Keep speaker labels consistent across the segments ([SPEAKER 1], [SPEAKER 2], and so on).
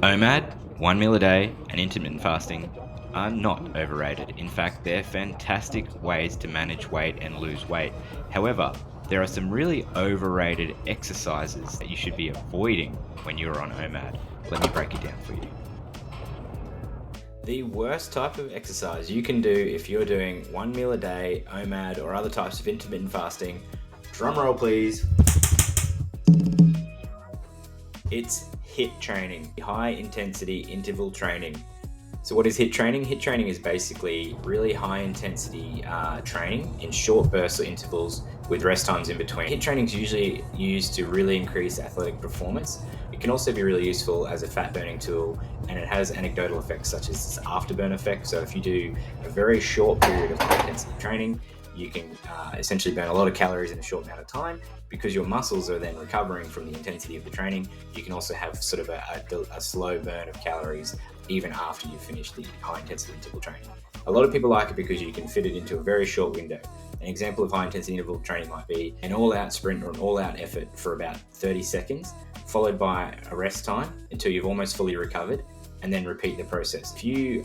[SPEAKER 1] OMAD, 1 meal a day, and intermittent fasting are not overrated. In fact, they're fantastic ways to manage weight and lose weight. However, there are some really overrated exercises that you should be avoiding when you're on OMAD. Let me break it down for you. The worst type of exercise you can do if you're doing 1 meal a day, OMAD, or other types of intermittent fasting, drum roll please, it's HIIT training, high intensity interval training. So what is HIIT training? HIIT training is basically really high intensity training in short bursts or intervals with rest times in between. HIIT training is usually used to really increase athletic performance. It can also be really useful as a fat burning tool, and it has anecdotal effects such as this afterburn effect. So if you do a very short period of high intensity training, you can essentially burn a lot of calories in a short amount of time. Because your muscles are then recovering from the intensity of the training, you can also have sort of a slow burn of calories even after you've finished the high intensity interval training. A lot of people like it because you can fit it into a very short window. An example of high intensity interval training might be an all-out sprint or an all-out effort for about 30 seconds, followed by a rest time until you've almost fully recovered, and then repeat the process. If you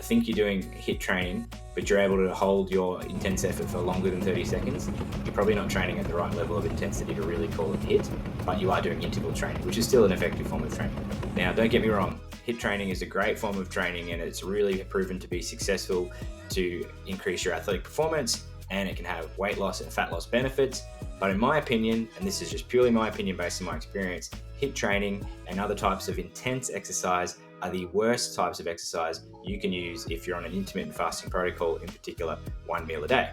[SPEAKER 1] think you're doing HIIT training, but you're able to hold your intense effort for longer than 30 seconds, you're probably not training at the right level of intensity to really call it HIIT, but you are doing interval training, which is still an effective form of training. Now, don't get me wrong, HIIT training is a great form of training and it's really proven to be successful to increase your athletic performance, and it can have weight loss and fat loss benefits. But in my opinion, and this is just purely my opinion based on my experience, HIIT training and other types of intense exercise are the worst types of exercise you can use if you're on an intermittent fasting protocol, in particular 1 meal a day.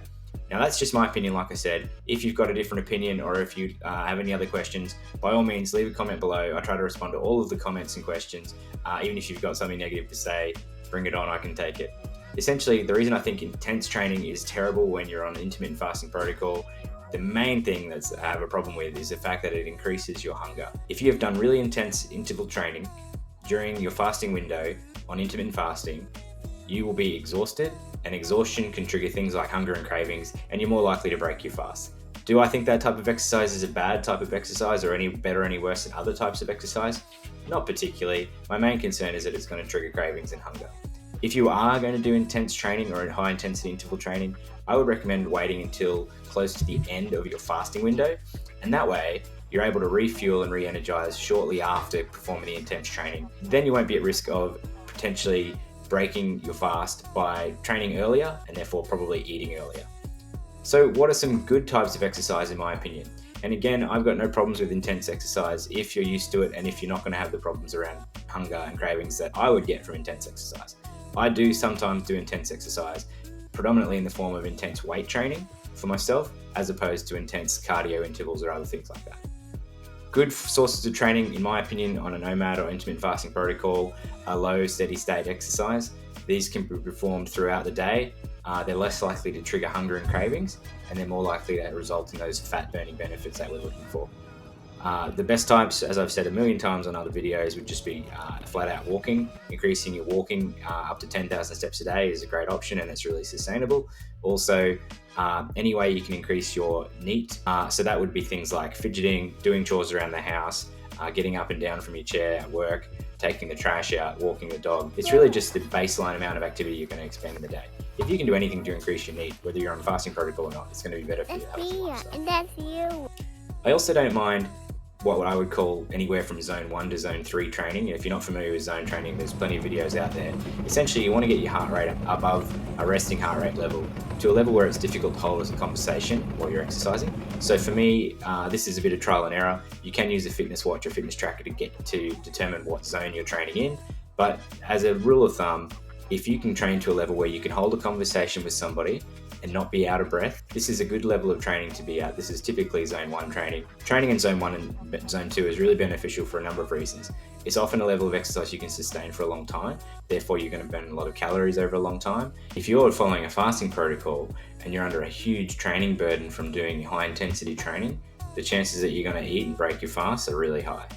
[SPEAKER 1] Now that's just my opinion, like I said. If you've got a different opinion or if you have any other questions, by all means leave a comment below. I try to respond to all of the comments and questions. Even if you've got something negative to say, bring it on, I can take it. Essentially, the reason I think intense training is terrible when you're on an intermittent fasting protocol, the main thing that I have a problem with is the fact that it increases your hunger. If you have done really intense interval training during your fasting window on intermittent fasting, you will be exhausted, and exhaustion can trigger things like hunger and cravings, and you're more likely to break your fast. Do I think that type of exercise is a bad type of exercise or any better or any worse than other types of exercise? Not particularly. My main concern is that it's going to trigger cravings and hunger. If you are going to do intense training or high intensity interval training, I would recommend waiting until close to the end of your fasting window, and that way you're able to refuel and re-energize shortly after performing the intense training. Then you won't be at risk of potentially breaking your fast by training earlier and therefore probably eating earlier. So what are some good types of exercise in my opinion? And again, I've got no problems with intense exercise if you're used to it and if you're not going to have the problems around hunger and cravings that I would get from intense exercise. I do sometimes do intense exercise, predominantly in the form of intense weight training for myself, as opposed to intense cardio intervals or other things like that. Good sources of training, in my opinion, on an OMAD or intermittent fasting protocol are low, steady state exercise. These can be performed throughout the day. They're less likely to trigger hunger and cravings, and they're more likely to result in those fat burning benefits that we're looking for. The best types, as I've said a million times on other videos, would just be flat out walking. Increasing your walking up to 10,000 steps a day is a great option, and it's really sustainable. Also, any way you can increase your NEAT. So that would be things like fidgeting, doing chores around the house, getting up and down from your chair at work, taking the trash out, walking the dog. It's really just the baseline amount of activity you're going to expend in the day. If you can do anything to increase your NEAT, whether you're on fasting protocol or not, it's going to be better for your health.
[SPEAKER 2] And that's you.
[SPEAKER 1] I also don't mind what I would call anywhere from zone 1 to zone 3 training. If you're not familiar with zone training, there's plenty of videos out there. Essentially, you want to get your heart rate above a resting heart rate level to a level where it's difficult to hold as a conversation while you're exercising. So for me, this is a bit of trial and error. You can use a fitness watch or fitness tracker to determine what zone you're training in. But as a rule of thumb, if you can train to a level where you can hold a conversation with somebody and not be out of breath, this is a good level of training to be at. This is typically zone 1 training. Training in zone 1 and zone 2 is really beneficial for a number of reasons. It's often a level of exercise you can sustain for a long time, therefore you're going to burn a lot of calories over a long time. If you're following a fasting protocol and you're under a huge training burden from doing high intensity training, the chances that you're going to eat and break your fast are really high.